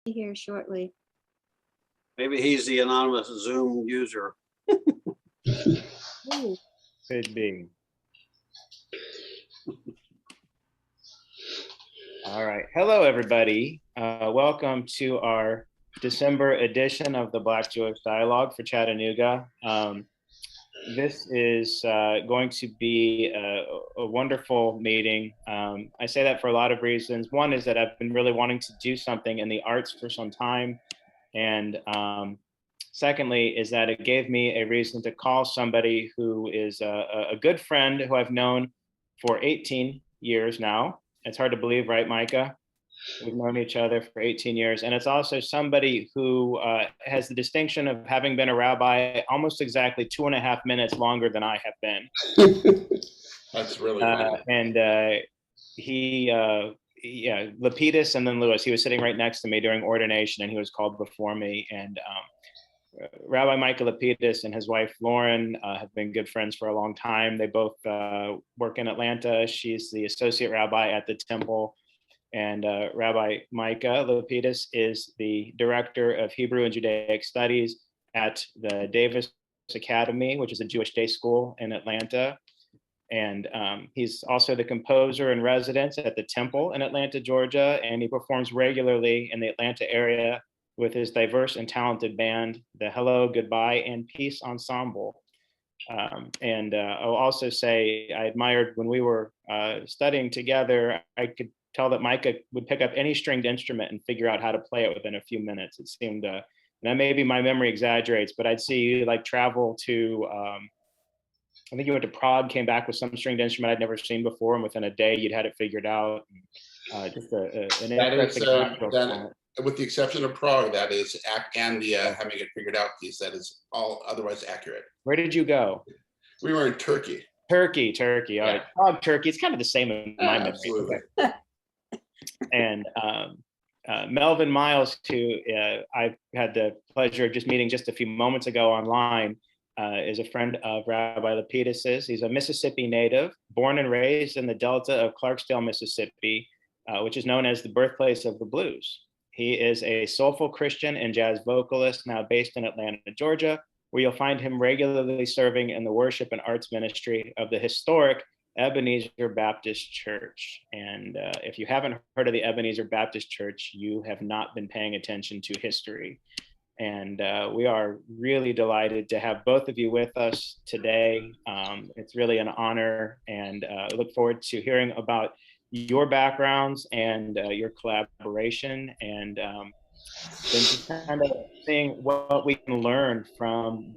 Here shortly. Maybe he's the anonymous Zoom user. Ooh. Could be. All right. Hello, everybody. Welcome to our December edition of the Black Jewish Dialogue for Chattanooga. This is going to be a wonderful meeting. I say that for a lot of reasons. One is that I've been really wanting to do something in the arts for some time. And secondly, is that it gave me a reason to call somebody who is a good friend who I've known for 18 years now. It's hard to believe, right, Micah? We've known each other for 18 years. And it's also somebody who has the distinction of having been a rabbi almost exactly 2.5 minutes longer than I have been. That's really funny. And yeah, Lapidus and then Lewis, he was sitting right next to me during ordination and he was called before me. And Rabbi Michael Lapidus and his wife Lauren have been good friends for a long time. They both work in Atlanta. She's the associate rabbi at the temple. And Rabbi Micah Lapidus is the director of Hebrew and Judaic Studies at the Davis Academy, which is a Jewish day school in Atlanta. And he's also the composer in residence at the Temple in Atlanta, Georgia, and he performs regularly in the Atlanta area with his diverse and talented band, the Hello, Goodbye, and Peace Ensemble. I'll also say I admired when we were studying together, I could tell that Micah would pick up any stringed instrument and figure out how to play it within a few minutes. It seemed, now maybe my memory exaggerates, but I'd see you like travel to, I think you went to Prague, came back with some stringed instrument I'd never seen before, and within a day you'd had it figured out. Just an interesting talent. With the exception of Prague, that is, and the having it figured out piece, that is all otherwise accurate. Where did you go? We were in Turkey. Turkey. All right. Prague, Turkey. It's kind of the same in my memory. Absolutely. And Melvin Myles, who I had the pleasure of just meeting just a few moments ago online, is a friend of Rabbi Lapidus's. He's a Mississippi native, born and raised in the Delta of Clarksdale, Mississippi, which is known as the birthplace of the blues. He is a soulful Christian and jazz vocalist now based in Atlanta, Georgia, where you'll find him regularly serving in the worship and arts ministry of the historic Ebenezer Baptist Church. And if you haven't heard of the Ebenezer Baptist Church, you have not been paying attention to history. And we are really delighted to have both of you with us today. It's really an honor, and I look forward to hearing about your backgrounds and your collaboration, and then just kind of seeing what we can learn from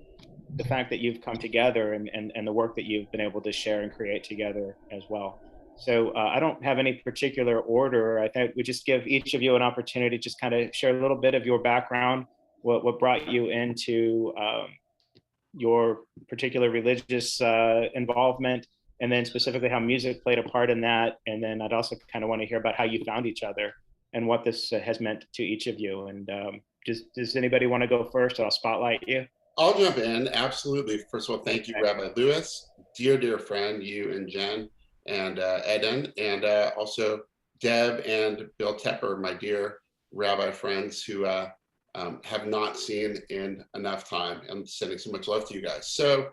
the fact that you've come together and the work that you've been able to share and create together as well. So I don't have any particular order. I think we just give each of you an opportunity to just kind of share a little bit of your background, what brought you into your particular religious involvement, and then specifically how music played a part in that. And then I'd also kind of want to hear about how you found each other and what this has meant to each of you. And does anybody want to go first? I'll spotlight you. I'll jump in, absolutely. First of all, thank you, Rabbi Lewis, dear friend, you and Jen and Eden, and also Deb and Bill Tepper, my dear rabbi friends who have not seen in enough time, and sending so much love to you guys. So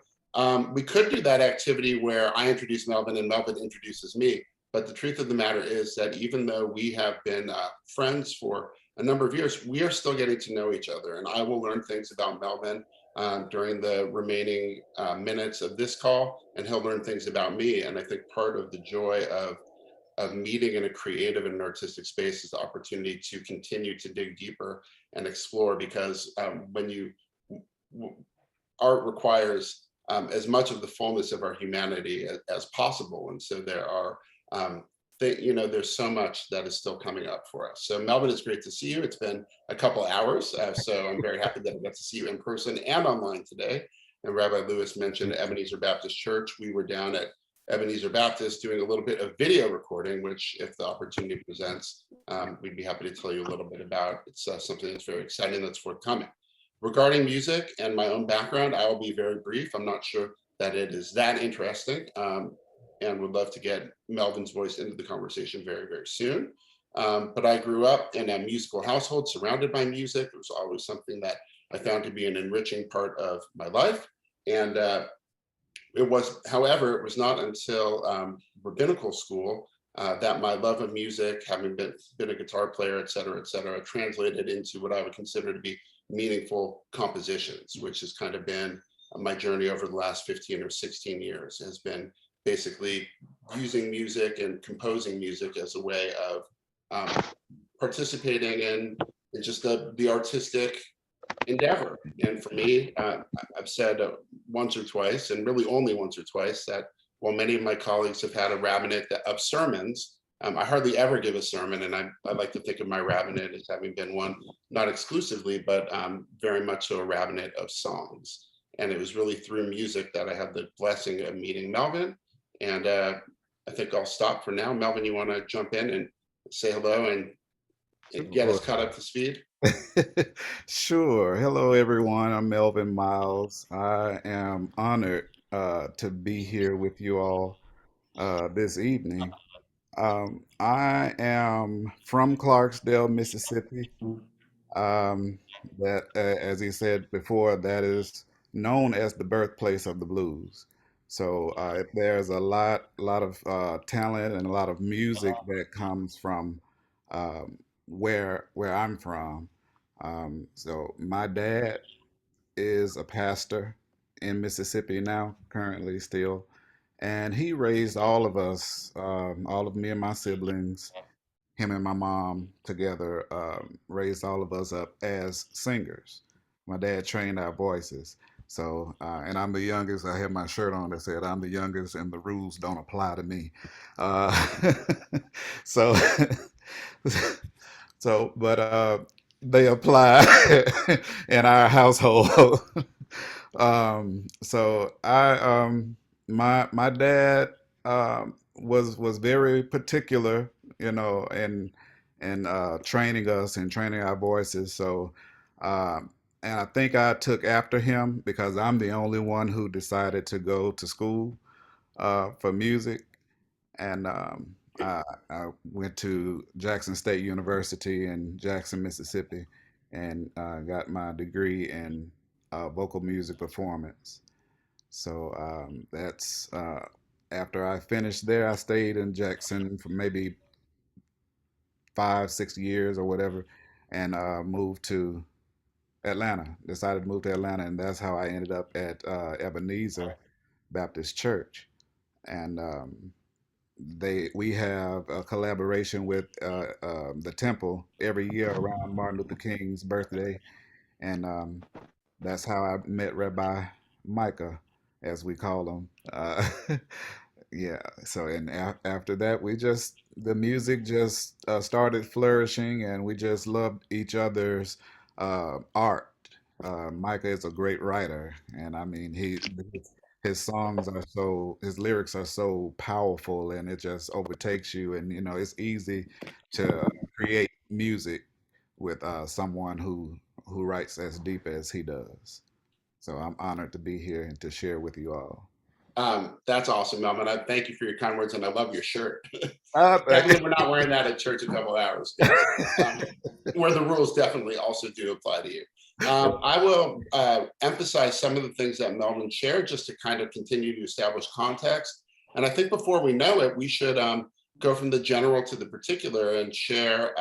we could do that activity where I introduce Melvin and Melvin introduces me, but the truth of the matter is that even though we have been friends for a number of years, we are still getting to know each other, and I will learn things about Melvin during the remaining minutes of this call, and he'll learn things about me. And I think part of the joy of meeting in a creative and an artistic space is the opportunity to continue to dig deeper and explore, because art requires as much of the fullness of our humanity as possible. And so there are, there's so much that is still coming up for us. So Melvin, it's great to see you. It's been a couple hours, so I'm very happy that I got to see you in person and online today. And Rabbi Lewis mentioned Ebenezer Baptist Church. We were down at Ebenezer Baptist doing a little bit of video recording, which if the opportunity presents, we'd be happy to tell you a little bit about. It's something that's very exciting that's forthcoming. Regarding music and my own background, I will be very brief. I'm not sure that it is that interesting, and would love to get Melvin's voice into the conversation very, very soon. But I grew up in a musical household surrounded by music. It was always something that I found to be an enriching part of my life. And however, it was not until rabbinical school that my love of music, having been a guitar player, et cetera, translated into what I would consider to be meaningful compositions, which has kind of been my journey over the last 15 or 16 years, has been basically using music and composing music as a way of participating in just the artistic endeavor. And for me, I've said once or twice, and really only once or twice, that while many of my colleagues have had a rabbinate of sermons, I hardly ever give a sermon, and I like to think of my rabbinate as having been one, not exclusively, but very much so a rabbinate of songs. And it was really through music that I had the blessing of meeting Melvin. And I think I'll stop for now. Melvin, you want to jump in and say hello and get us caught up to speed? Sure. Hello, everyone. I'm Melvin Myles. I am honored to be here with you all this evening. I am from Clarksdale, Mississippi. Um, as he said before, that is known as the birthplace of the blues. So there's a lot of talent and a lot of music that comes from where I'm from. So my dad is a pastor in Mississippi now, currently still, and he raised all of us, all of me and my siblings, him and my mom together, raised all of us up as singers. My dad trained our voices. So, and I'm the youngest. I have my shirt on that said, "I'm the youngest, and the rules don't apply to me." Uh, so, but they apply in our household. So my dad was very particular, in training us and training our voices. So and I think I took after him because I'm the only one who decided to go to school for music. And I went to Jackson State University in Jackson, Mississippi, and got my degree in vocal music performance. So that's after I finished there, I stayed in Jackson for maybe 5, 6 years or whatever, and moved to Atlanta. Decided to move to Atlanta, and that's how I ended up at Ebenezer Baptist Church. And we have a collaboration with the temple every year around Martin Luther King's birthday, and that's how I met Rabbi Micah, as we call him. Yeah. So, and after that, the music just started flourishing, and we just loved each other's art. Micah is a great writer, and I mean, his songs are his lyrics are so powerful, and it just overtakes you. And it's easy to create music with someone who writes as deep as he does. So I'm honored to be here and to share with you all. That's awesome, Melvin. I thank you for your kind words, and I love your shirt. Thank Definitely, we're not wearing that at church a couple hours, where the rules definitely also do apply to you. I will emphasize some of the things that Melvin shared just to kind of continue to establish context. And I think before we know it, we should go from the general to the particular and share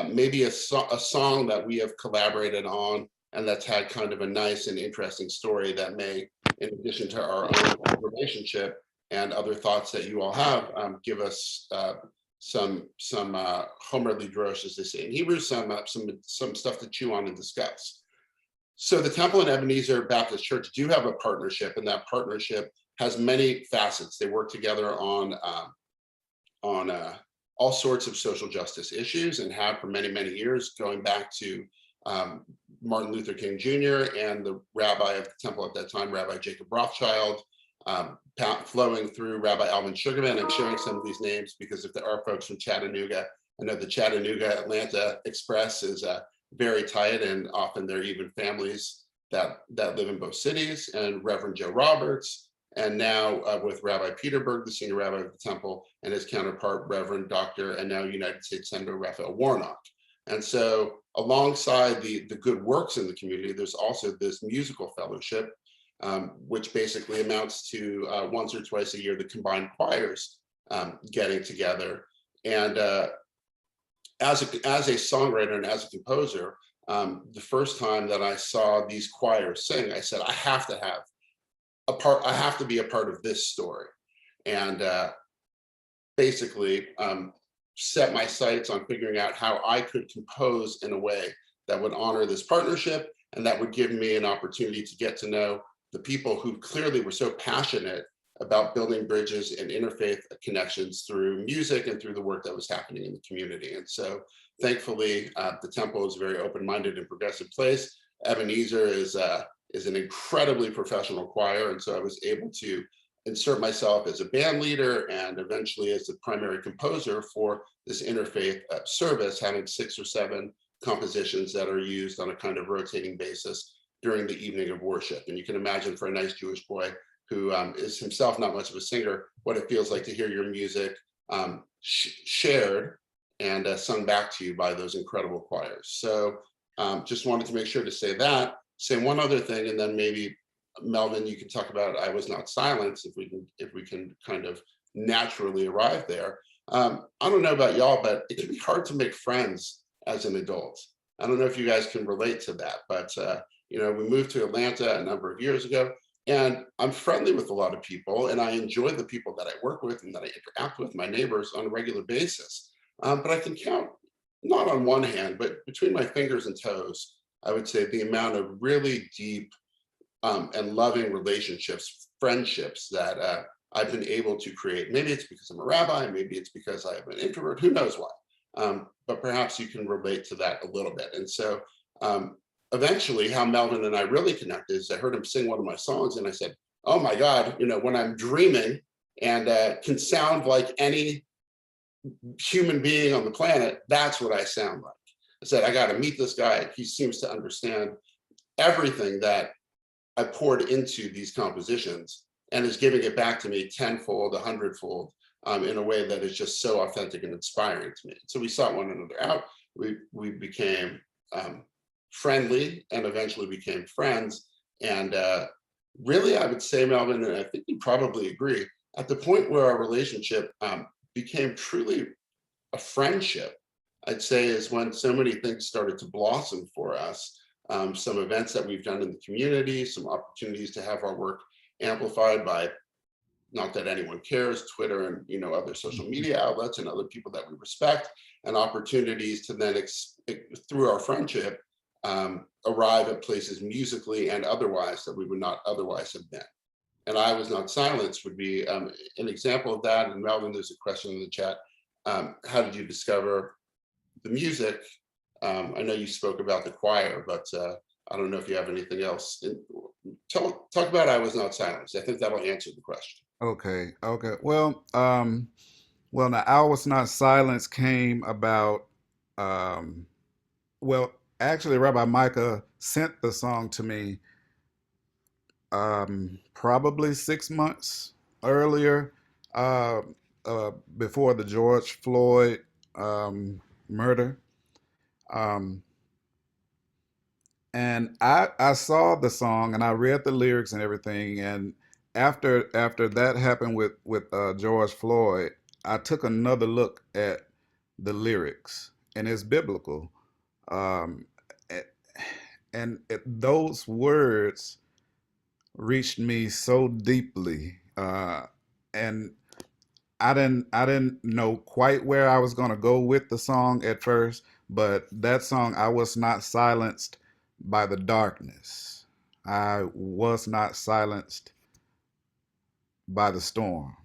maybe a song that we have collaborated on and that's had kind of a nice and interesting story that may, in addition to our own relationship and other thoughts that you all have, give us some Homer Lidrosh, as they say in Hebrew, some stuff to chew on and discuss. So the Temple and Ebenezer Baptist Church do have a partnership, and that partnership has many facets. They work together on all sorts of social justice issues and have for many, many years, going back to Martin Luther King Jr. and the rabbi of the temple at that time, Rabbi Jacob Rothschild, flowing through Rabbi Alvin Sugarman. I'm sharing some of these names because if there are folks from Chattanooga, I know the Chattanooga Atlanta Express is very tight, and often there are even families that live in both cities, and Reverend Joe Roberts, and now with Rabbi Peterberg, the senior rabbi of the temple, and his counterpart, Reverend Dr. and now United States Senator Raphael Warnock. And so alongside the good works in the community, there's also this musical fellowship, which basically amounts to once or twice a year, the combined choirs getting together. And as a songwriter and as a composer, the first time that I saw these choirs sing, I said, I have to have a part, I have to be a part of this story. And basically set my sights on figuring out how I could compose in a way that would honor this partnership and that would give me an opportunity to get to know the people who clearly were so passionate about building bridges and interfaith connections through music and through the work that was happening in the community. And so thankfully, the temple is a very open-minded and progressive place. Ebenezer is an incredibly professional choir. And so I was able to insert myself as a band leader and eventually as the primary composer for this interfaith service, having 6 or 7 compositions that are used on a kind of rotating basis during the evening of worship. And you can imagine for a nice Jewish boy who is himself not much of a singer, what it feels like to hear your music shared and sung back to you by those incredible choirs. So just wanted to make sure to say that. Say one other thing, and then maybe Melvin, you can talk about I Was Not Silenced if we can kind of naturally arrive there. I don't know about y'all, but it can be hard to make friends as an adult. I don't know if you guys can relate to that, but you know, we moved to Atlanta a number of years ago, and I'm friendly with a lot of people, and I enjoy the people that I work with and that I interact with, my neighbors, on a regular basis. But I can count, not on one hand, but between my fingers and toes, I would say the amount of really deep and loving relationships, friendships that I've been able to create. Maybe it's because I'm a rabbi, maybe it's because I am an introvert, who knows why. But perhaps you can relate to that a little bit. And so eventually how Melvin and I really connected is I heard him sing one of my songs and I said, oh my God, you know, when I'm dreaming and can sound like any human being on the planet, that's what I sound like. I said, I got to meet this guy. He seems to understand everything that I poured into these compositions and is giving it back to me tenfold, 100-fold, in a way that is just so authentic and inspiring to me. So we sought one another out. We became friendly and eventually became friends. And really, I would say, Melvin, and I think you probably agree, at the point where our relationship became truly a friendship, I'd say is when so many things started to blossom for us. Some events that we've done in the community, some opportunities to have our work amplified by, not that anyone cares, Twitter and, you know, other social media outlets and other people that we respect, and opportunities to then, through our friendship, arrive at places musically and otherwise that we would not otherwise have been. And I Was Not Silenced would be an example of that. And Melvin, there's a question in the chat. How did you discover the music? I know you spoke about the choir, but I don't know if you have anything else. Talk about I Was Not Silenced. I think that'll answer the question. Okay. Well, now I Was Not Silenced came about. Um, well, actually, Rabbi Micah sent the song to me probably 6 months earlier, uh, before the George Floyd murder. Um, and I saw the song and I read the lyrics and everything. And after that happened with George Floyd, I took another look at the lyrics, and it's biblical. Um, those words reached me so deeply, and I didn't know quite where I was gonna go with the song at first, but that song, I was not silenced by the darkness. I was not silenced by the storm.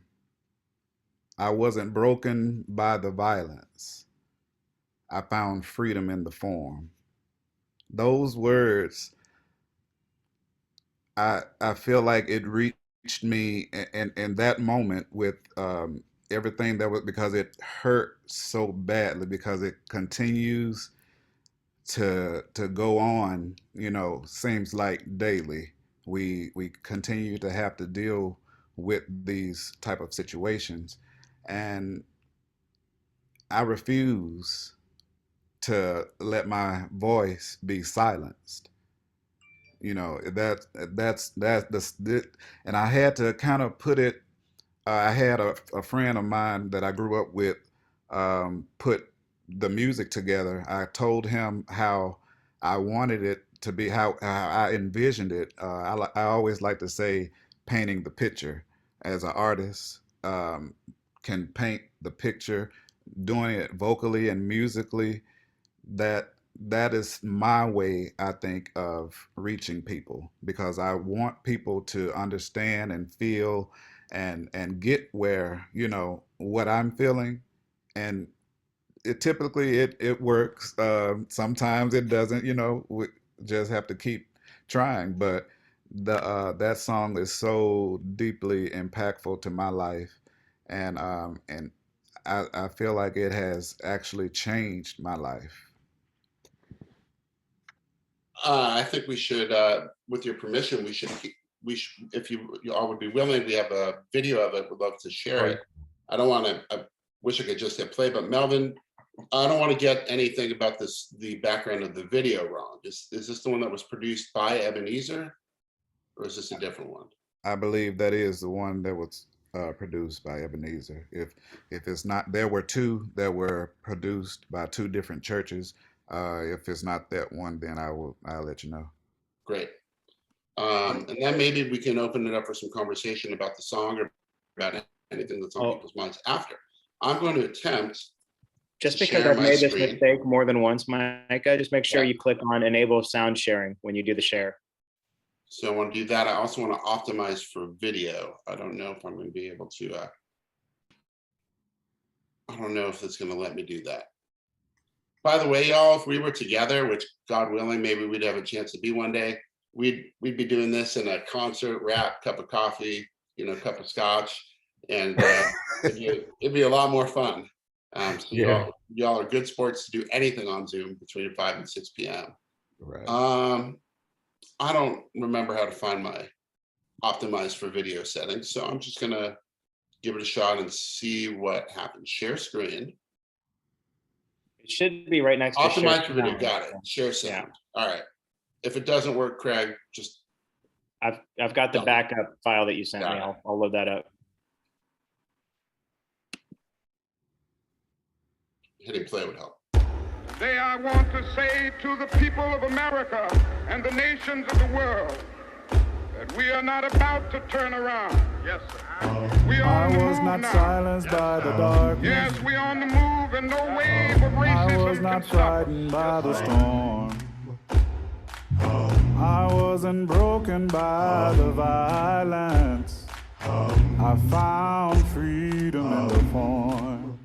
I wasn't broken by the violence. I found freedom in the form. Those words, I feel like it reached me in that moment with everything that was, because it hurt so badly, because it continues to go on, seems like daily we continue to have to deal with these type of situations, and I refuse to let my voice be silenced. You know, and I had to kind of put it. I had a friend of mine that I grew up with put the music together. I told him how I wanted it to be, how I envisioned it. I always like to say, painting the picture. As an artist, can paint the picture, doing it vocally and musically. That is my way, I think, of reaching people, because I want people to understand and feel and get where, you know, what I'm feeling. And it typically it works. Sometimes it doesn't, you know. We just have to keep trying. But the that song is so deeply impactful to my life, and I feel like it has actually changed my life. I think we should, with your permission, if you all would be willing, we have a video of it. Would love to share it. I don't want to. I wish I could just hit play, but Melvin, I don't want to get anything about the background of the video wrong. Is this the one that was produced by Ebenezer, or is this a different one? I believe that is the one that was produced by Ebenezer. If it's not, there were two that were produced by two different churches. If it's not that one, then I'll let you know. Great. And then maybe we can open it up for some conversation about the song or about anything that's on people's minds after. I'm going to attempt. Just because I've made this mistake more than once, Micah, just make sure you click on enable sound sharing when you do the share. So I want to do that. I also want to optimize for video. I don't know if I'm going to be able to. I don't know if it's going to let me do that. By the way, y'all, if we were together, which God willing, maybe we'd have a chance to be one day, we'd be doing this in a concert, rap, cup of coffee, you know, cup of scotch, and it'd be a lot more fun. So y'all are good sports to do anything on Zoom between 5 and 6 p.m. Right. I don't remember how to find my optimize for video settings, so I'm just gonna give it a shot and see what happens. Share screen. It should be right next to optimize for video. Got it. Share sound. All right. If it doesn't work, Craig, just I've got the backup file that you sent me. I'll load that up. Hitting play would help. Today I want to say to the people of America and the nations of the world that we are not about to turn around. Yes, sir. We are on the move now. Silenced by the darkness. Yes, we are on the move, and no wave of racism I was not frightened by the storm. I wasn't broken by the violence. I found freedom in the form.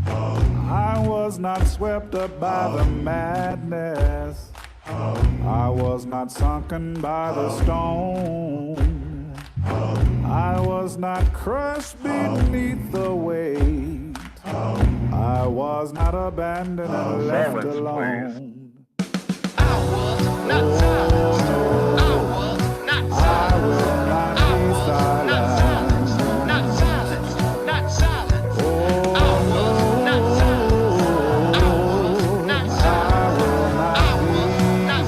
I was not swept up by the madness. I was not sunken by the stone. I was not crushed beneath the weight. I was not abandoned and left alone. I was not silenced. I was not silenced. I was not silenced. Not silenced. Not silenced. I was not silenced. I was not silenced. I was not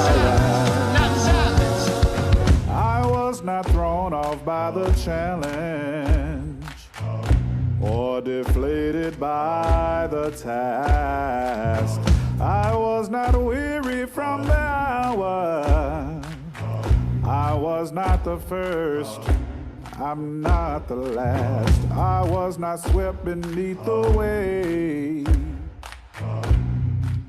silenced. Not silenced. I was not thrown off by the challenge or deflated by the task. I was not weary from the hour. I was not the first. I'm not the last. I was not swept beneath the weight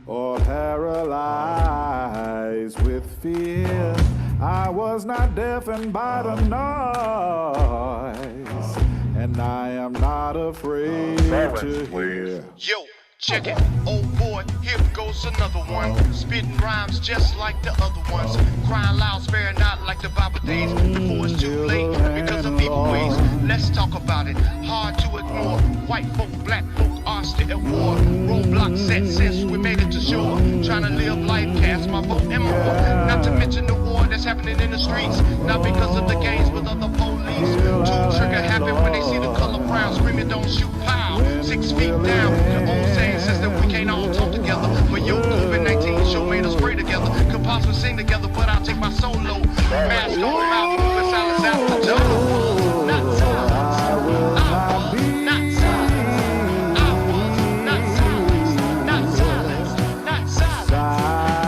or paralyzed with fear. I was not deafened by the noise, and I am not afraid to hear. Yo, check it. Oh boy, here goes another one. Spitting rhymes just like the other ones. Crying loud, sparing not like the Bible days. Before it's too late because of evil ways. Let's talk about it. Hard to ignore. White folk, black folk are still at war. Roadblocks set since we made it to shore. Trying to live life, cast my vote and more. Not to mention the war that's happening happening in the streets, not because of the gangs, but of the police. Two trigger happen when they see the color brown, screaming, don't shoot, pow. 6 feet down, the old saying says that we can't all talk together. But yo, COVID-19 show made us pray together. Could possibly sing together, but I'll take my solo. Mask on, mouth moving, silence out the door. Not silence. I was not silence. I was not silence. Not silence. Not silence.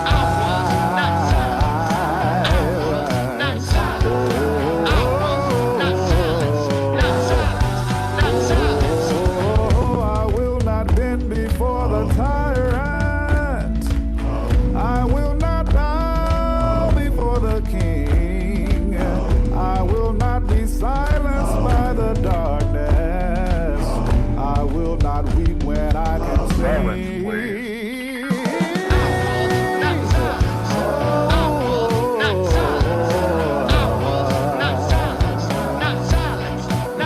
I was not silence. I was not silence. I was not silence. Not silence. Not silence. Oh, I will not bend before the tyrant. I will not bow before the king. I will not be silenced by the darkness. I will not weep when I can sing.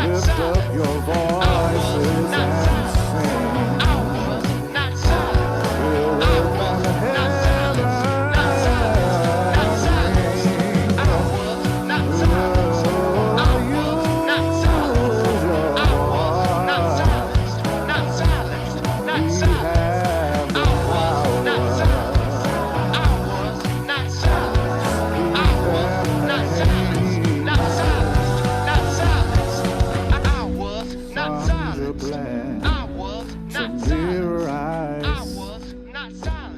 Lift up your voices and sing. We'll open heaven.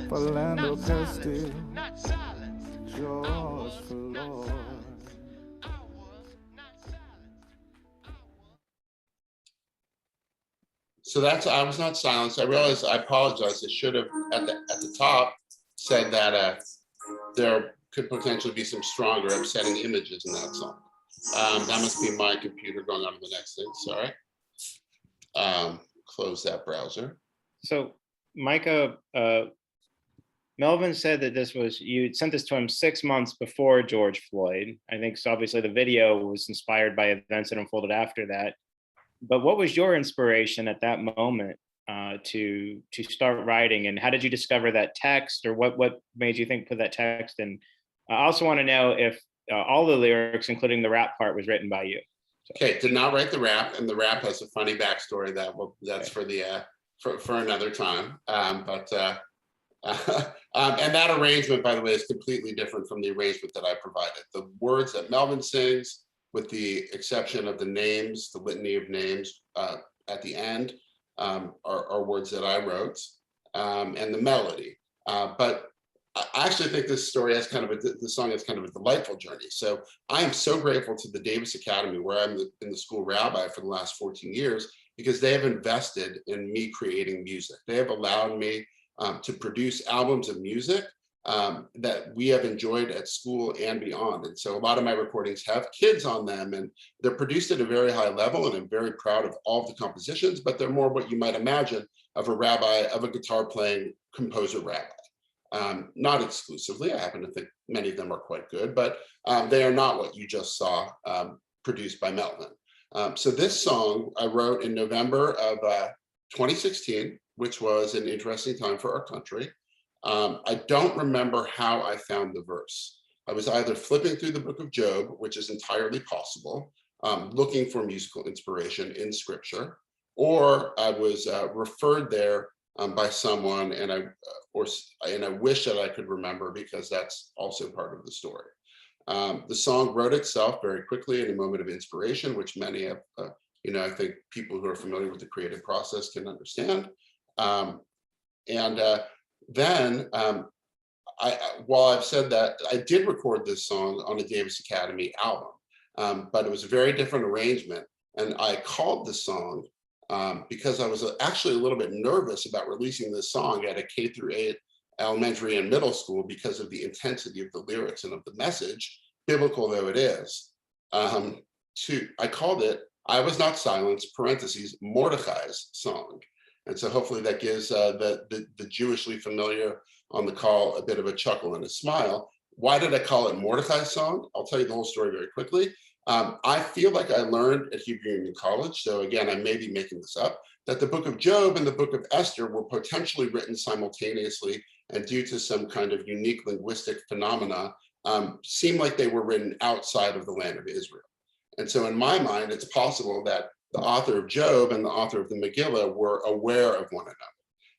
Philando Castile, George Floyd. So that's, I was not silenced. I realized, I apologize. I should have at the top said that there could potentially be some stronger upsetting images in that song. That must be my computer going on to the next thing, sorry. Close that browser. So Micah, Melvin said that this was, you sent this to him 6 months before George Floyd. I think so obviously the video was inspired by events that unfolded after that. But what was your inspiration at that moment to start writing, and how did you discover that text, or what made you think put that text in? I also want to know if all the lyrics, including the rap part, was written by you. Okay, did not write the rap, and the rap has a funny backstory that's for the for another time. And that arrangement, by the way, is completely different from the arrangement that I provided. The words that Melvin sings, with the exception of the names, the litany of names at the end, are words that I wrote, and the melody. But I actually think this story has the song has kind of a delightful journey. So I am so grateful to the Davis Academy, where I'm in the school rabbi for the last 14 years, because they have invested in me creating music. They have allowed me to produce albums of music that we have enjoyed at school and beyond. And so a lot of my recordings have kids on them, and they're produced at a very high level, and I'm very proud of all of the compositions, but they're more what you might imagine of a rabbi, of a guitar playing composer rabbi. Not exclusively, I happen to think many of them are quite good, but they are not what you just saw produced by Melvin. So this song I wrote in November of 2016, which was an interesting time for our country. I don't remember how I found the verse. I was either flipping through the book of Job, which is entirely possible, looking for musical inspiration in scripture, or I was referred there by someone, and I wish that I could remember, because that's also part of the story. The song wrote itself very quickly in a moment of inspiration, which many of, I think people who are familiar with the creative process can understand. Then, while I've said that, I did record this song on a Davis Academy album, but it was a very different arrangement. And I called the song because I was actually a little bit nervous about releasing this song at a K through 8 elementary and middle school, because of the intensity of the lyrics and of the message, biblical though it is. I called it "I Was Not Silenced," parentheses, Mordecai's song. And so hopefully that gives the Jewishly familiar on the call a bit of a chuckle and a smile. Why did I call it Mordecai's song? I'll tell you the whole story very quickly. I feel like I learned at Hebrew Union College, so again, I may be making this up, that the book of Job and the book of Esther were potentially written simultaneously, and due to some kind of unique linguistic phenomena, seem like they were written outside of the land of Israel. And so in my mind, it's possible that the author of Job and the author of the Megillah were aware of one another.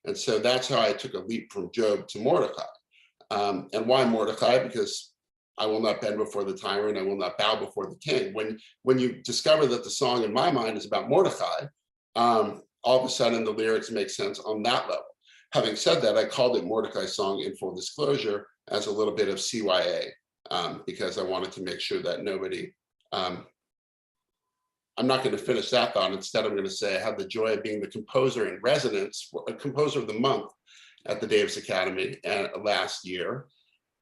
And so that's how I took a leap from Job to Mordecai. And why Mordecai? Because I will not bend before the tyrant, I will not bow before the king. When you discover that the song in my mind is about Mordecai, all of a sudden the lyrics make sense on that level. Having said that, I called it Mordecai's Song in full disclosure as a little bit of CYA, because I wanted to make sure that nobody, I'm not going to finish that thought. Instead, I'm going to say I had the joy of being the composer in residence, a composer of the month at the Davis Academy last year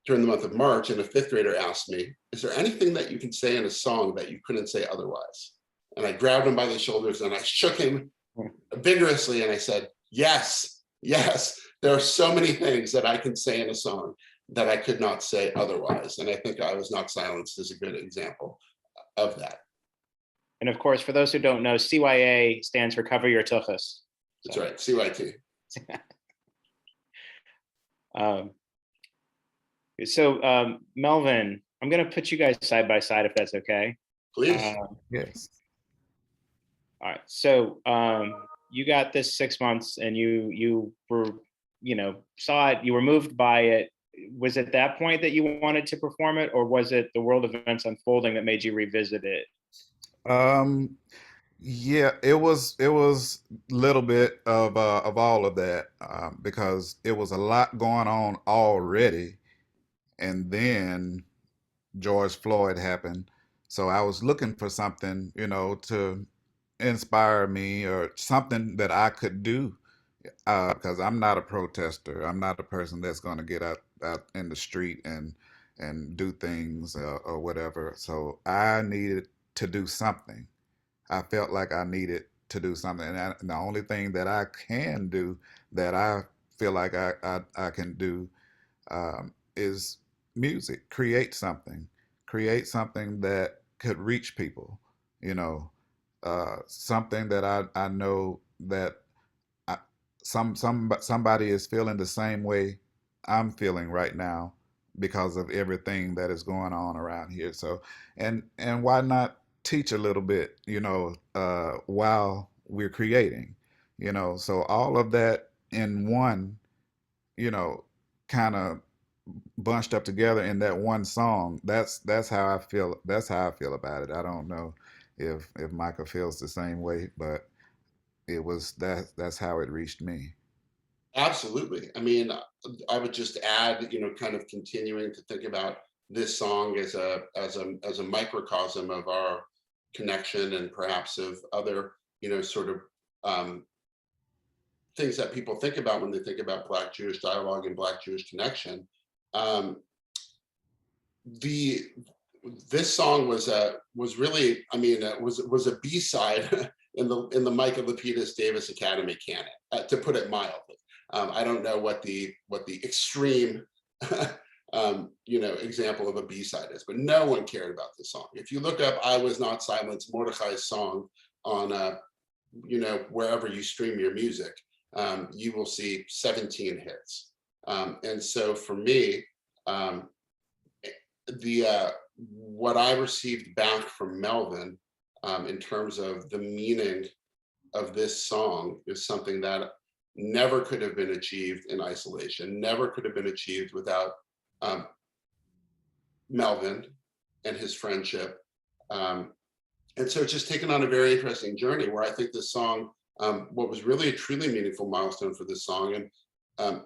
during the month of March. And a fifth grader asked me, is there anything that you can say in a song that you couldn't say otherwise? And I grabbed him by the shoulders and I shook him vigorously. And I said, yes, yes, there are so many things that I can say in a song that I could not say otherwise. And I think I Was Not Silenced is a good example of that. And of course, for those who don't know, CYA stands for Cover Your Tuchus. That's right, CYT. Melvin, I'm going to put you guys side by side if that's okay. Please. Yes. All right. So you got this 6 months and you were, saw it, you were moved by it. Was it that point that you wanted to perform it, or was it the world events unfolding that made you revisit it? Yeah, it was a little bit of all of that, because it was a lot going on already, and then George Floyd happened. So I was looking for something, to inspire me or something that I could do, because I'm not a protester. I'm not a person that's going to get out in the street and do things or whatever. So I needed to do something. I felt like I needed to do something, and the only thing that I can do, that I feel like I can do, is music. Create something that could reach people. Something that I know that somebody is feeling the same way I'm feeling right now because of everything that is going on around here. So, and why not teach a little bit, while we're creating, so all of that in one, kind of bunched up together in that one song. That's how I feel. That's how I feel about it. I don't know if Michael feels the same way, but that's how it reached me. Absolutely. I mean, I would just add, kind of continuing to think about this song as a microcosm of our connection, and perhaps of other, sort of things that people think about when they think about Black Jewish dialogue and Black Jewish connection. This song was really, I mean, was a B-side in the Michael Lapidus Davis Academy canon, to put it mildly. I don't know what the extreme example of a B-side is, but no one cared about this song. If you look up I Was Not Silenced, Mordecai's song, on wherever you stream your music, you will see 17 hits. And so for me, what I received back from Melvin, in terms of the meaning of this song, is something that never could have been achieved in isolation, never could have been achieved without Melvin and his friendship. And so it's just taken on a very interesting journey where I think this song, what was really a truly meaningful milestone for this song, and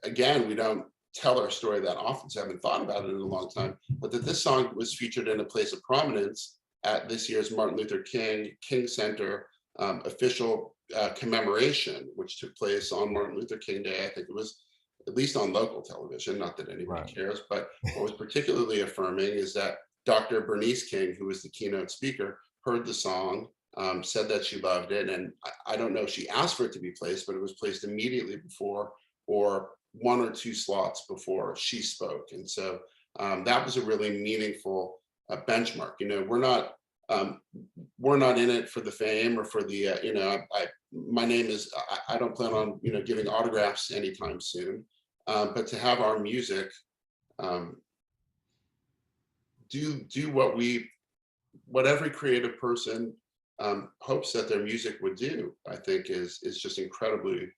again, we don't tell our story that often, so I haven't thought about it in a long time, but that this song was featured in a place of prominence at this year's Martin Luther King Center official commemoration, which took place on Martin Luther King Day. I think it was at least on local television, not that anybody cares, but what was particularly affirming is that Dr. Bernice King, who was the keynote speaker, heard the song, said that she loved it, and I don't know if she asked for it to be placed, but it was placed immediately before, or 1 or 2 slots before she spoke. And so that was a really meaningful benchmark. We're not in it for the fame or for the, my name is, I don't plan on, giving autographs anytime soon, but to have our music do what every creative person hopes that their music would do, I think is just incredibly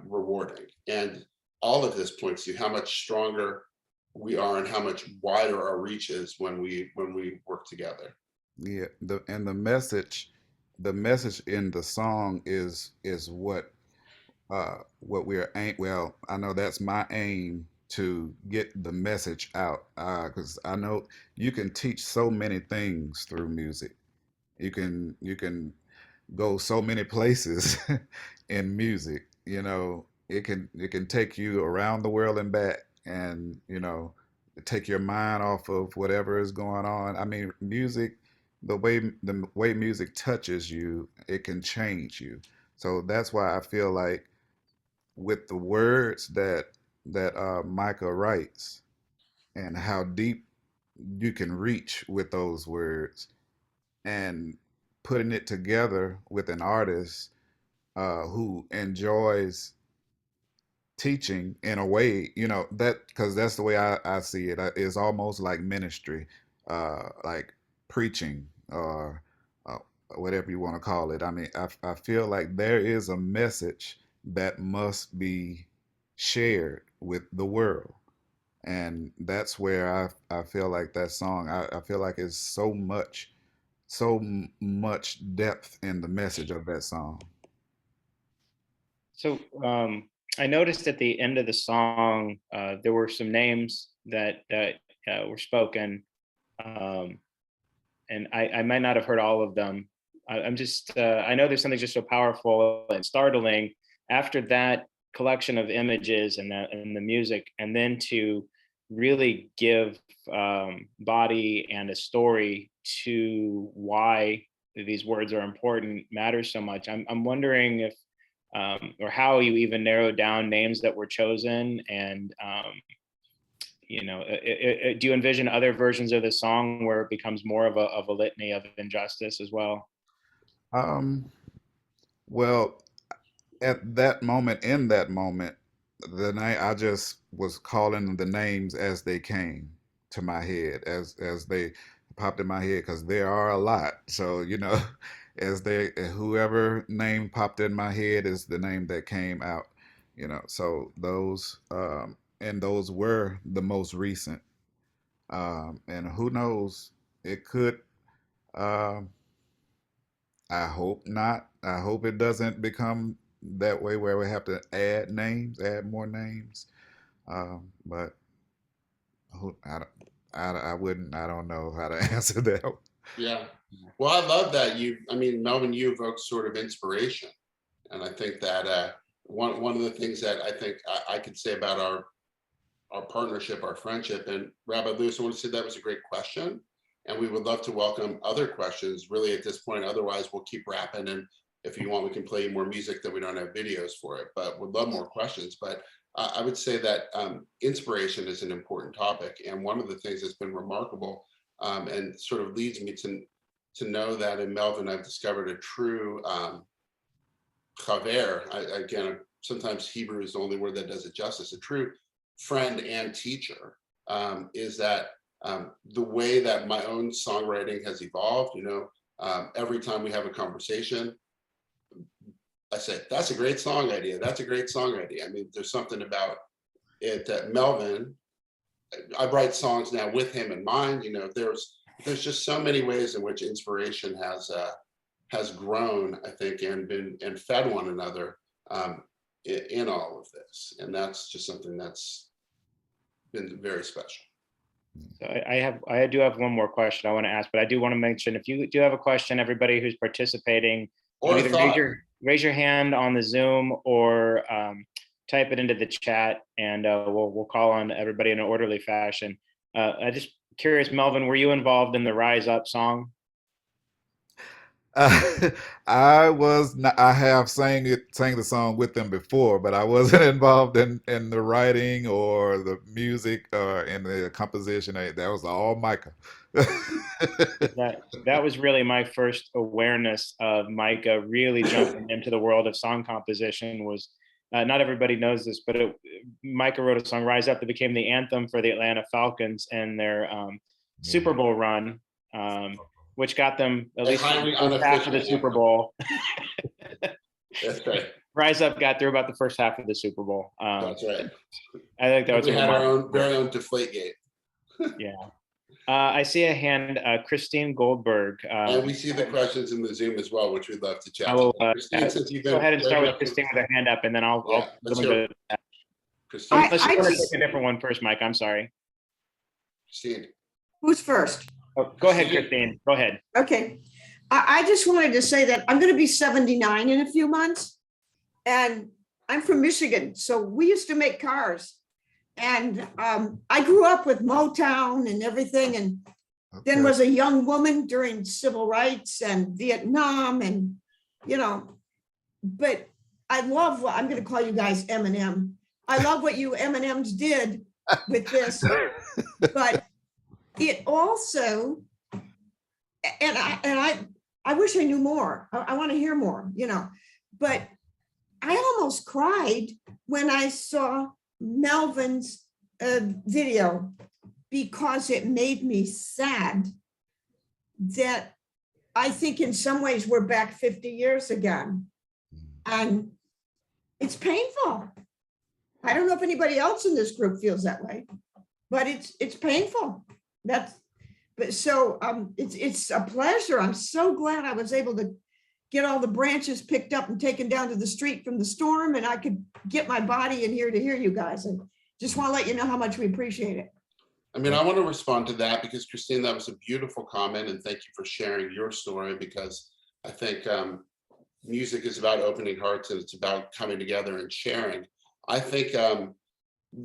rewarding. And all of this points to how much stronger we are and how much wider our reach is when we work together. Yeah, the message in the song is what we're aim. Well, I know that's my aim to get the message out, because I know you can teach so many things through music. You can go so many places in music. It can take you around the world and back, and take your mind off of whatever is going on. I mean, music, the way music touches you, it can change you. So that's why I feel like with the words that Micah writes and how deep you can reach with those words, and putting it together with an artist who enjoys teaching in a way, that because that's the way I see it. It's almost like ministry, like preaching, or uh, whatever you want to call it. I mean, I feel like there is a message that must be shared with the world. And that's where I feel like that song, I feel like it's so much depth in the message of that song. So I noticed at the end of the song, there were some names that were spoken, um, and I might not have heard all of them. I'm just I know there's something just so powerful and startling after that collection of images and the music, and then to really give body and a story to why these words are important matters so much. I'm wondering if or how you even narrowed down names that were chosen, and do you envision other versions of the song where it becomes more of a litany of injustice as well? Um, well, at that moment, in that moment, the night I just was calling the names as they came to my head, as they popped in my head, because there are a lot. So as they whoever name popped in my head is the name that came out. So those and those were the most recent. And who knows? It could. Um, I hope not. I hope it doesn't become that way where we have to add more names. But I wouldn't. I don't know how to answer that. Yeah. Well, I love that I mean, Melvin, you evoked sort of inspiration. And I think that one of the things that I think I could say about our partnership, our friendship, and Rabbi Lewis, I want to say that was a great question. And we would love to welcome other questions really at this point. Otherwise, we'll keep rapping. And if you want, we can play more music that we don't have videos for it, but would love more questions. But I would say that inspiration is an important topic. And one of the things that's been remarkable and sort of leads me to know that in Melvin, I've discovered a true chaver. Again, sometimes Hebrew is the only word that does it justice. A true friend and teacher is that the way that my own songwriting has evolved. Every time we have a conversation, I say, that's a great song idea. That's a great song idea. I mean, there's something about it that Melvin, I write songs now with him in mind. There's just so many ways in which inspiration has grown, I think, and fed one another in all of this. And that's just something that's been very special. So I do have one more question I want to ask, but I do want to mention, if you do have a question, everybody who's participating, Or either raise your hand on the Zoom, or type it into the chat, and we'll call on everybody in an orderly fashion. I just curious, Melvin, were you involved in the Rise Up song? I was not, I have sang the song with them before, but I wasn't involved in the writing or the music or in the composition. That was all Micah. That was really my first awareness of Micah really jumping into the world of song composition. Was not everybody knows this, but Micah wrote a song, "Rise Up," that became the anthem for the Atlanta Falcons and their Super Bowl run, which got them at least highly the first half of the unofficial Super anthem. Bowl. That's right. Rise Up got through about the first half of the Super Bowl. That's right. I think that was We had our remarkable. own very own Deflategate. Yeah. I see a hand, Christine Goldberg. And we see the questions in the Zoom as well, which we'd love to chat. I will Christine, since you've been go ahead and start brave with enough to- Christine with her hand up, and then I'll Yeah, let's go hear into that. Christine, Unless you I want to just- take a different one first, Mike. I'm sorry. Christine. Who's first? Oh, go ahead, Christine. Go ahead. Okay. I just wanted to say that I'm going to be 79 in a few months. And I'm from Michigan. So we used to make cars. And I grew up with Motown and everything. And then was a young woman during civil rights and Vietnam. And, but I love what I'm going to call you guys M&M. I love what you M&Ms did with this. But it also, and I wish I knew more. I want to hear more, but I almost cried when I saw Melvin's video because it made me sad that I think in some ways we're back 50 years again. And it's painful. I don't know if anybody else in this group feels that way, but it's painful. It's a pleasure. I'm so glad I was able to get all the branches picked up and taken down to the street from the storm, and I could get my body in here to hear you guys. And just want to let you know how much we appreciate it. I mean, I want to respond to that because Christine, that was a beautiful comment, and thank you for sharing your story, because I think music is about opening hearts and it's about coming together and sharing. I think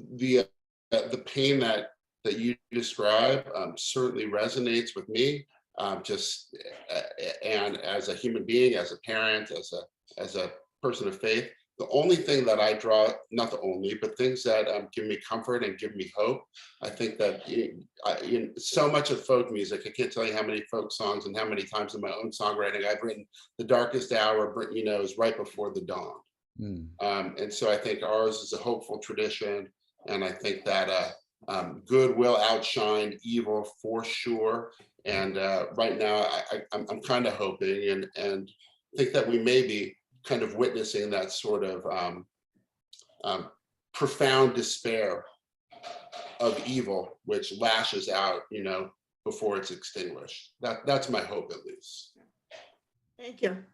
the pain that you describe certainly resonates with me, and as a human being, as a parent, as a person of faith. The only thing that I draw, not the only, but things that give me comfort and give me hope. I think that so much of folk music, I can't tell you how many folk songs and how many times in my own songwriting I've written, the darkest hour, is right before the dawn. And so I think ours is a hopeful tradition. And I think that good will outshine evil for sure. And right now, I'm kind of hoping and think that we may be kind of witnessing that sort of profound despair of evil, which lashes out, before it's extinguished. That's my hope, at least. Thank you.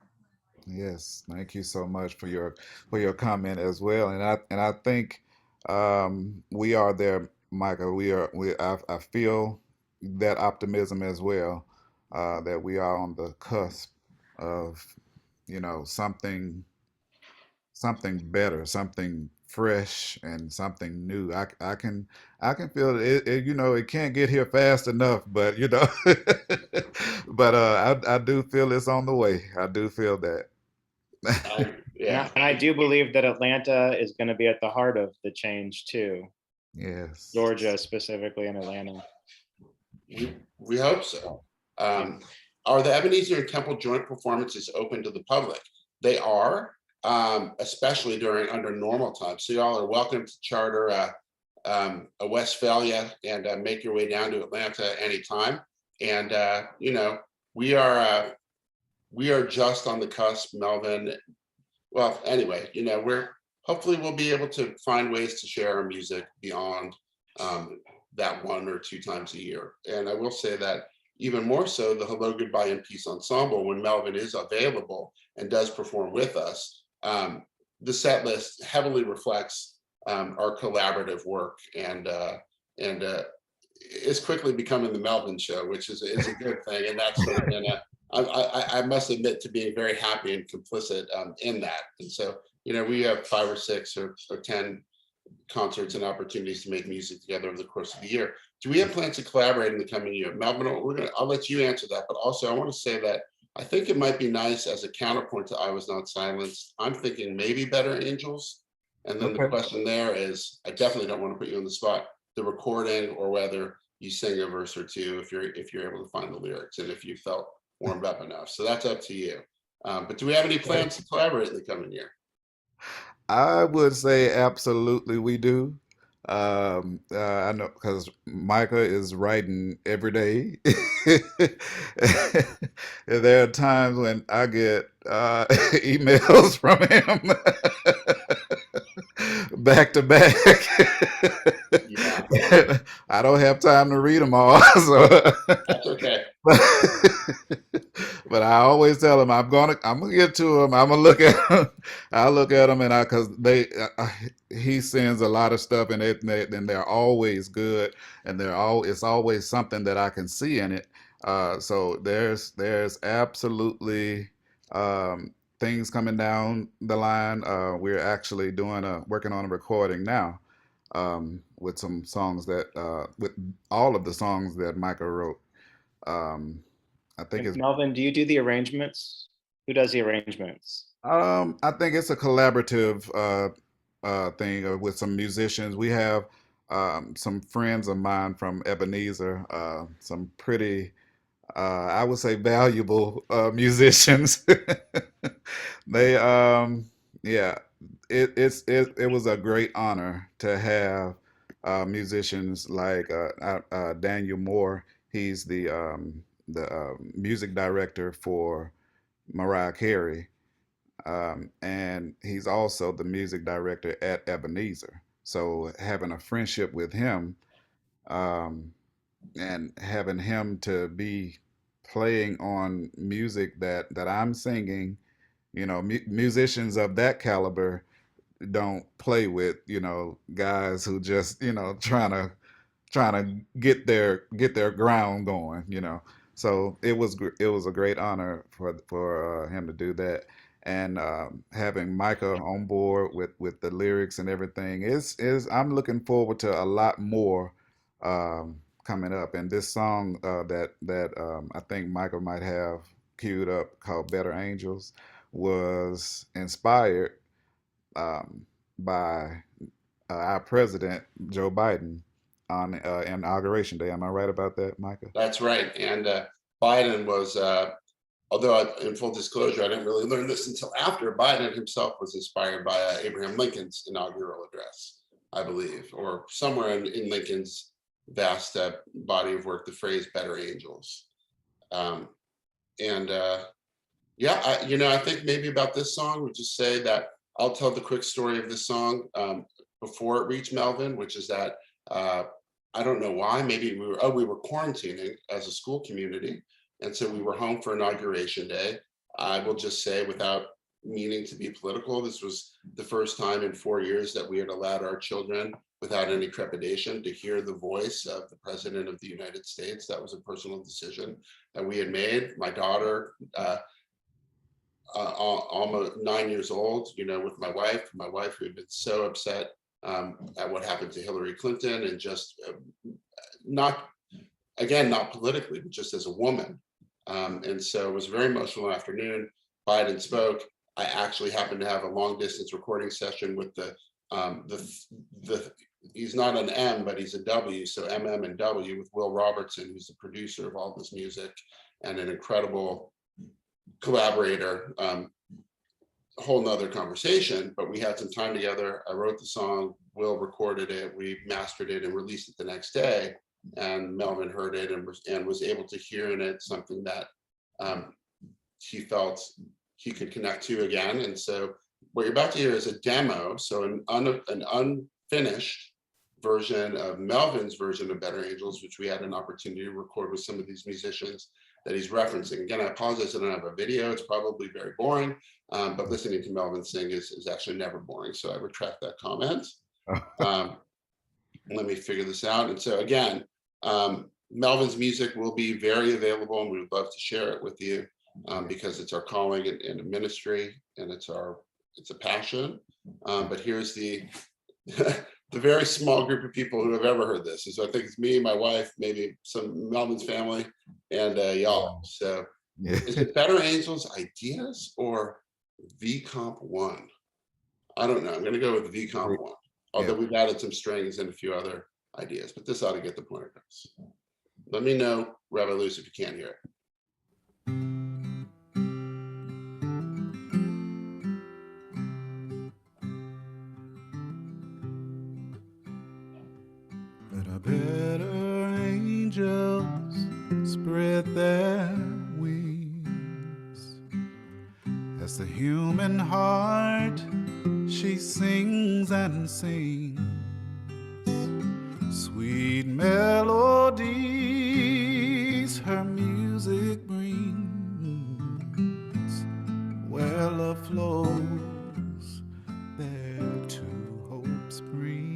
Yes, thank you so much for your comment as well. And I think we are there, Micah. I feel that optimism as well, that we are on the cusp of something better, something fresh, and something new. I can feel it. It can't get here fast enough, but but I do feel it's on the way. I do feel that. Yeah. And I do believe that Atlanta is going to be at the heart of the change too. Yes. Georgia specifically, and Atlanta. We hope so. Are the Ebenezer and Temple joint performances open to the public? They are, especially under normal times. So y'all are welcome to charter a Westphalia and make your way down to Atlanta anytime. And we are just on the cusp, Melvin. Well, anyway, hopefully we'll be able to find ways to share our music beyond that 1 or 2 times a year. And I will say that even more so, the Hello, Goodbye, and Peace Ensemble, when Melvin is available and does perform with us, the set list heavily reflects our collaborative work, and it's quickly becoming the Melvin show, which is a good thing. And that's sort of I must admit to being very happy and complicit in that. And so, we have 5 or 6 or 10 concerts and opportunities to make music together over the course of the year. Do we have plans to collaborate in the coming year? Melvin, I'll let you answer that, but also I want to say that I think it might be nice as a counterpoint to I Was Not Silenced. I'm thinking maybe Better Angels. And then the question there is, I definitely don't want to put you on the spot, the recording, or whether you sing a verse or two if you're able to find the lyrics and if you felt warmed up enough. So that's up to you. But do we have any plans to collaborate in the coming year? I would say absolutely we do. I know because Micah is writing every day. And there are times when I get emails from him back to back. Yeah, I don't have time to read them all, so that's okay. but I always tell him I'm gonna get to him. I'm gonna look at him. I look at them and because he sends a lot of stuff and they're always good and it's always something that I can see in it. So there's absolutely things coming down the line. We're actually working on a recording now with some songs with all of the songs that Michael wrote. Um, I think And it's Melvin, do you do the arrangements? Who does the arrangements? I think it's a collaborative thing with some musicians. We have some friends of mine from Ebenezer, some pretty I would say valuable musicians. They yeah, it was a great honor to have musicians like Daniel Moore. He's the music director for Mariah Carey, and he's also the music director at Ebenezer. So having a friendship with him, um, and having him to be playing on music that I'm singing, musicians of that caliber don't play with, guys who just, trying to get their ground going. So it was a great honor for him to do that, and having Micah on board with the lyrics and everything is I'm looking forward to a lot more coming up. And this song that I think Micah might have queued up called "Better Angels" was inspired by our president Joe Biden on inauguration day. Am I right about that, Micah? That's right. And Biden was, although in full disclosure, I didn't really learn this until after. Biden himself was inspired by Abraham Lincoln's inaugural address, I believe, or somewhere in Lincoln's vast body of work, the phrase "better angels." Um, and yeah, I think maybe about this song, would just say that I'll tell the quick story of this song before it reached Melvin, which is that I don't know why. Maybe we were quarantining as a school community, and so we were home for inauguration day. I will just say, without meaning to be political, this was the first time in 4 years that we had allowed our children, without any trepidation, to hear the voice of the President of the United States. That was a personal decision that we had made. My daughter, almost 9 years old, with my wife who had been so upset at what happened to Hillary Clinton, and just not politically, but just as a woman. And so it was a very emotional afternoon. Biden spoke. I actually happened to have a long distance recording session with the he's not an M, but he's a W, so MM and W, with Will Robertson, who's the producer of all this music and an incredible collaborator. A whole nother conversation, but we had some time together. I wrote the song, Will recorded it, we mastered it and released it the next day. And Melvin heard it and was able to hear in it something that he felt he could connect to again. And so what you're about to hear is a demo, so an unfinished version of Melvin's version of Better Angels, which we had an opportunity to record with some of these musicians that he's referencing. Again, I apologize I don't have a video. It's probably very boring, but listening to Melvin sing is actually never boring. So I retract that comment. Let me figure this out. And so again, Melvin's music will be very available, and we would love to share it with you because it's our calling and a ministry, and it's a passion. But here's the the very small group of people who have ever heard this. And so I think it's me, my wife, maybe some Melvin's family, and y'all. So is it Better Angels Ideas or V Comp 1? I don't know. I'm going to go with V Comp 1, although we've added some strings and a few other ideas, but this ought to get the point across. Let me know, Rabbi Luce, if you can't hear it. The better angels spread their wings as the human heart she sings and sings sweet melodies her music brings. Where love flows, there too hope springs.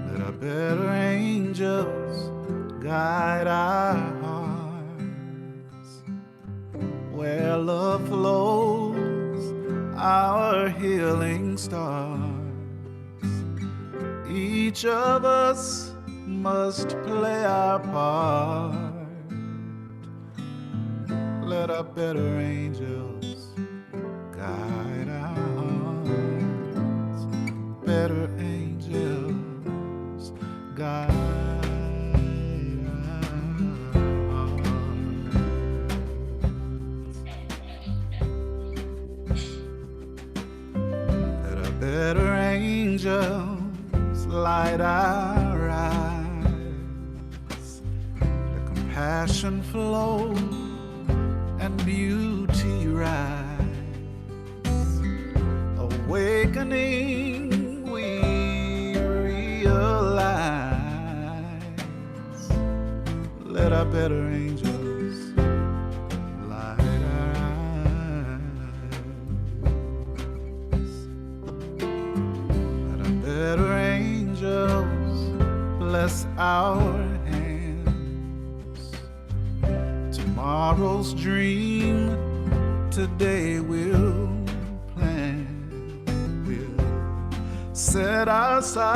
Let our better angels guide our hearts. Where love flows, our healing starts. Each of us must play our part. Let our better angels guide our hearts. Better angels guide our hearts. Let our better angels light our eyes. Let compassion flow and beauty rise. Awakening, we realize. Let our better angels light our eyes. Let our better angels bless our hands. Tomorrow's dream, today we'll plan. We'll set our sights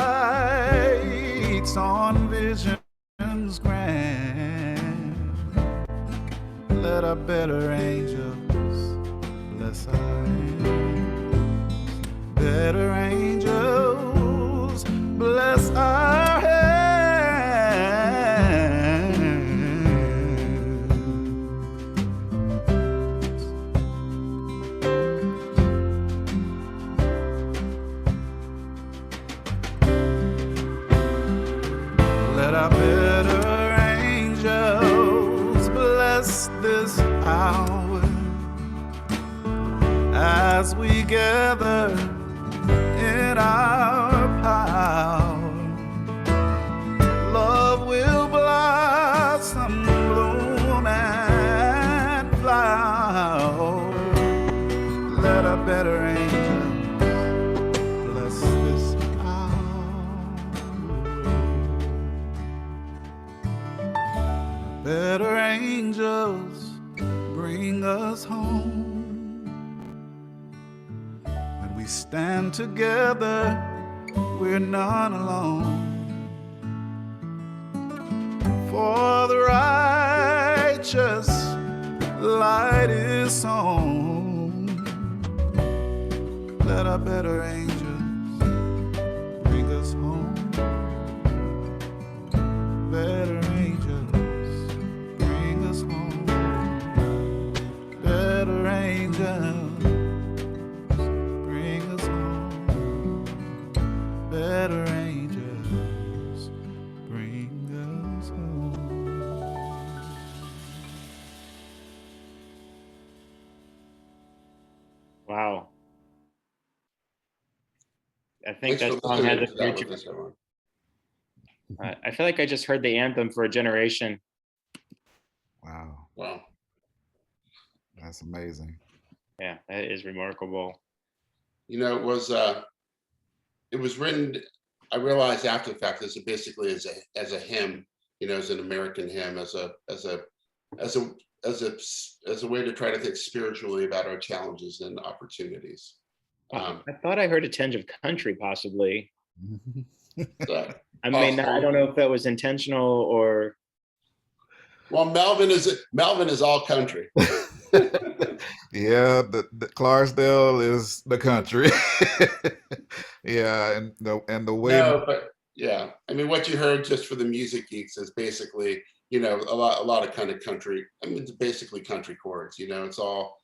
on visions grand. Let our better angels bless our hands. Better angels bless our hands. Let our better angels bless this hour as we gather in our power. Love will blossom, bloom, and flower. Let our better angels bless this hour. Better angels bring us home. When we stand together, we're not alone. For the righteous light is sown. Let our better angels bring us home. Better angels bring us home. Better angels bring us home. Better angels bring us home. Wow. I think Thanks that for song has listening a to that future. with us, everyone. I feel like I just heard the anthem for a generation. Wow, Wow. that's amazing. Yeah, that is remarkable. You know, it was written, I realized after the fact, basically as a hymn, you know, as an American hymn, as a way to try to think spiritually about our challenges and opportunities. I thought I heard a tinge of country, possibly. So, I mean, I don't know if that was intentional or. well, Melvin is all country. Yeah, the Clarksdale is the country. Yeah, and the way No, but yeah, I mean, what you heard just for the music geeks is basically, you know, a lot of kind of country. I mean, it's basically country chords. You know, it's all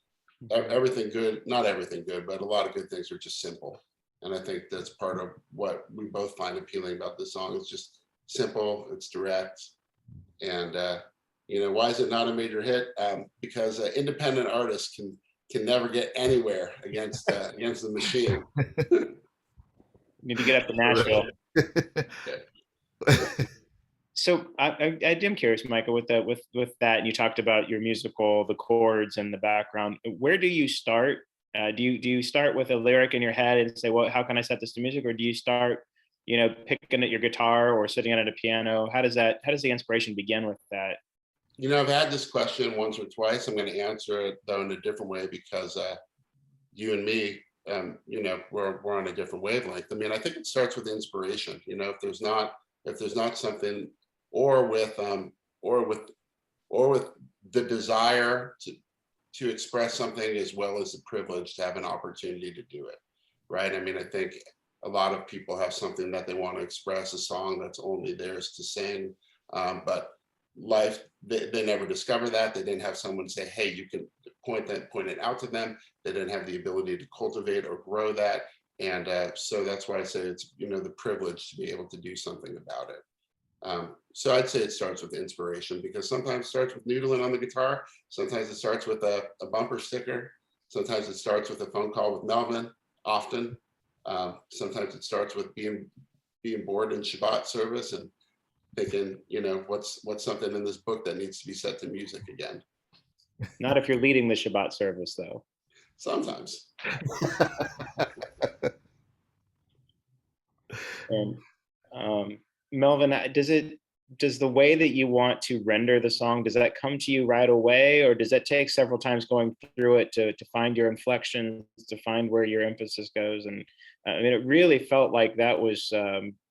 everything good, not everything good, but a lot of good things are just simple. And I think that's part of what we both find appealing about this song. It's just simple, it's direct. And, why is it not a major hit? Because independent artists can never get anywhere against the machine. Need to get up to Nashville. So I am curious, Michael, with that, and you talked about your musical, the chords and the background. Where do you start? Do you start with a lyric in your head and say, well, how can I set this to music? Or do you start, picking at your guitar or sitting at a piano? How does the inspiration begin with that? I've had this question once or twice. I'm going to answer it though in a different way because you and me, we're on a different wavelength. I mean, I think it starts with inspiration. If there's not something, or with the desire to express something, as well as the privilege to have an opportunity to do it, right? I mean, I think a lot of people have something that they want to express, a song that's only theirs to sing, but life, they never discover that. They didn't have someone say, hey, you can point it out to them. They didn't have the ability to cultivate or grow that. And so that's why I say it's, the privilege to be able to do something about it. So I'd say it starts with inspiration, because sometimes it starts with noodling on the guitar. Sometimes it starts with a bumper sticker. Sometimes it starts with a phone call with Melvin, often. Sometimes it starts with being bored in Shabbat service and thinking, what's something in this book that needs to be set to music again. Not if you're leading the Shabbat service, though. Sometimes. And Melvin, does the way that you want to render the song, does that come to you right away, or does that take several times going through it to find your inflections, to find where your emphasis goes? And I mean, it really felt like that was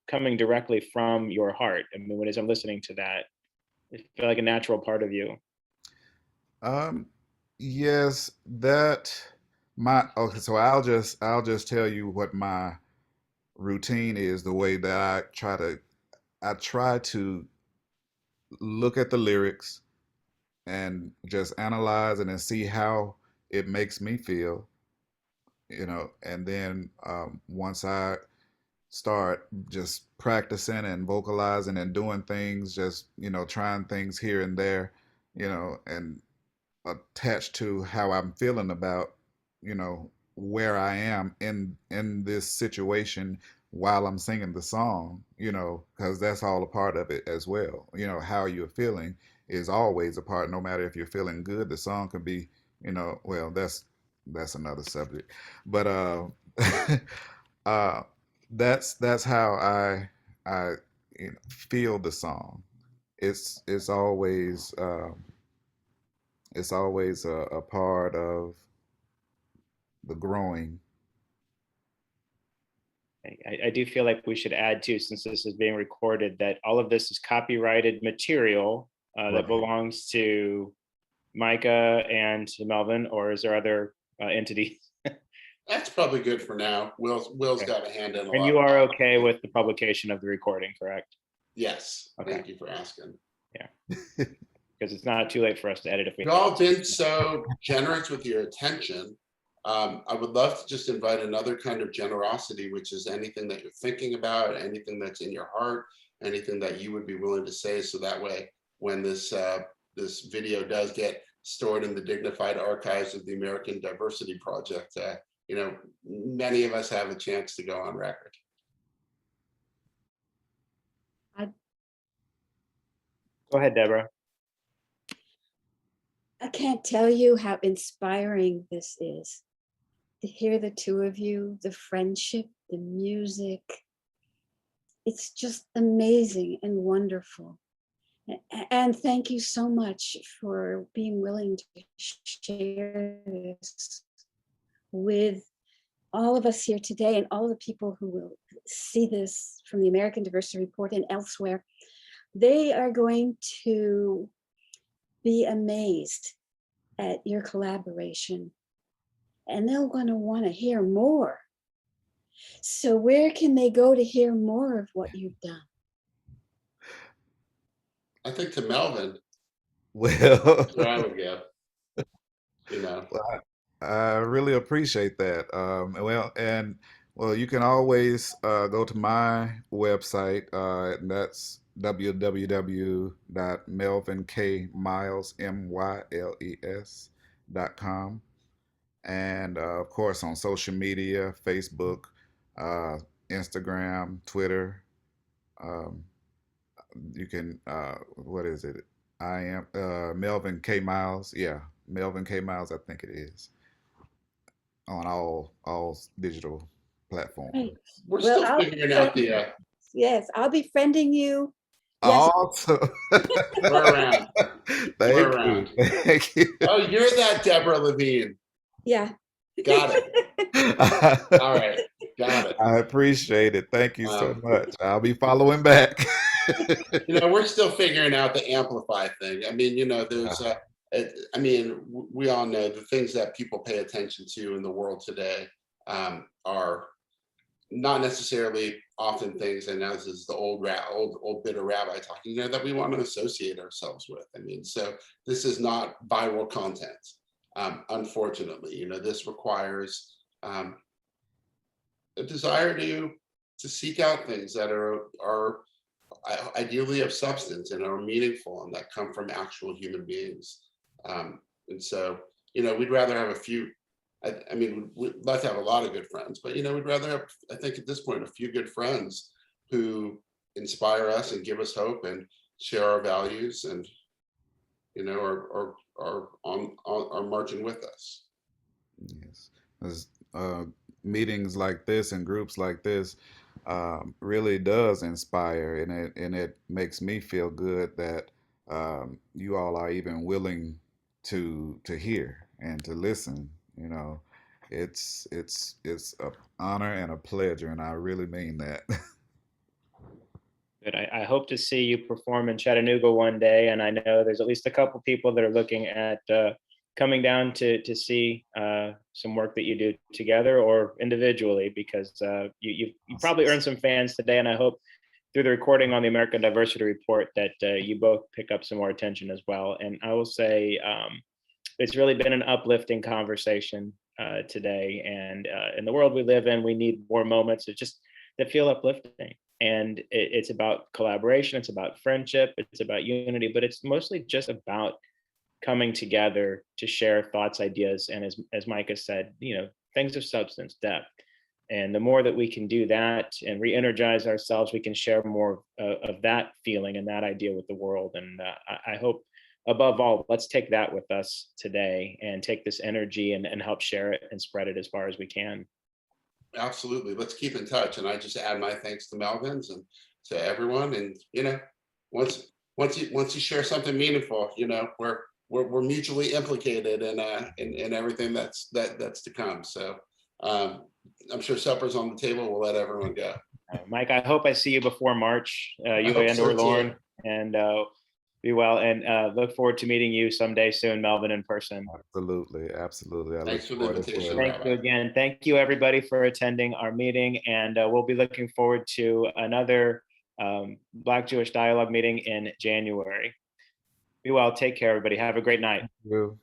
coming directly from your heart. I mean, as I'm listening to that, it felt like a natural part of you. Yes, okay, so I'll just tell you what my routine is, the way that I try to look at the lyrics and just analyze it and see how it makes me feel, and then once I start just practicing and vocalizing and doing things, just, trying things here and there, and attached to how I'm feeling about, where I am in this situation while I'm singing the song, because that's all a part of it as well. How you're feeling is always a part, no matter if you're feeling good. The song can be, well, that's another subject, but that's how I feel the song. It's always a part of the growing. I do feel like we should add too, since this is being recorded, that all of this is copyrighted material that belongs to Micah and to Melvin, or is there other entities? That's probably good for now. Will's Okay. got a hand in a lot. And you are okay with the publication of the recording, correct? Yes. Okay. Thank you for asking. Yeah. Because it's not too late for us to edit if we. You've all been so generous with your attention. I would love to just invite another kind of generosity, which is anything that you're thinking about, anything that's in your heart, anything that you would be willing to say. So that way, when this video does get stored in the dignified archives of the American Diversity Project, many of us have a chance to go on record. Go ahead, Deborah. I can't tell you how inspiring this is. To hear the two of you, the friendship, the music. It's just amazing and wonderful. And thank you so much for being willing to share this with all of us here today and all the people who will see this from the American Diversity Report and elsewhere. They are going to be amazed at your collaboration, and they're going to want to hear more. So where can they go to hear more of what you've done? I think to Melvin. Well, where I would go. I really appreciate that. Well, and Well, you can always go to my website, and that's www.melvinkmiles.com. And of course, on social media, Facebook, uh, Instagram, Twitter. Um, you can, what is it? I am Melvin K. Myles. Yeah, Melvin K. Myles, I think it is, on all digital platforms. Right. We're Well, still I'll be figuring out the, friending, yes, I'll be friending you. Yes, Awesome. we're around. We're Thank you. around. Thank you. Oh, you're that Deborah Levine. yeah. Got it. All right. Got it. I appreciate it. Thank you so Um, much. I'll be following back. we're still figuring out the amplify thing. I mean, there's, we all know the things that people pay attention to in the world today are not necessarily often things, and as is the old bitter rabbi talking, that we want to associate ourselves with. I mean, so this is not viral content. Unfortunately, this requires a desire to seek out things that are ideally of substance and are meaningful and that come from actual human beings. And so, we'd rather have a few. I mean, we'd love to have a lot of good friends, but we'd rather have, I think at this point, a few good friends who inspire us and give us hope and share our values and are marching with us. Yes. As, meetings like this and groups like this really does inspire, and it makes me feel good that you all are even willing to hear and to listen. It's an honor and a pleasure, and I really mean that. Good. I hope to see you perform in Chattanooga one day, and I know there's at least a couple people that are looking at coming down to see some work that you do together or individually, because you probably earned some fans today, and I hope through the recording on the American Diversity Report that you both pick up some more attention as well. And I will say it's really been an uplifting conversation today, and in the world we live in, we need more moments that feel uplifting. And it's about collaboration, it's about friendship, it's about unity, but it's mostly just about coming together to share thoughts, ideas, and as Micah said, things of substance, depth. And the more that we can do that and re-energize ourselves, we can share more of that feeling and that idea with the world. And I hope, above all, let's take that with us today and take this energy and help share it and spread it as far as we can. Absolutely. Let's keep in touch. And I just add my thanks to Melvin's and to everyone. And once you share something meaningful, we're mutually implicated in everything that's to come. So I'm sure supper's on the table. We'll let everyone go. Mike, I hope I see you before March. You and so or Lauren, and be well. And look forward to meeting you someday soon, Melvin, in person. Absolutely, absolutely. Thanks for the invitation, Thank Rabbi. you again. Thank you, everybody, for attending our meeting. And we'll be looking forward to another Black Jewish Dialogue meeting in January. Be well. Take care, everybody. Have a great night. Thank you.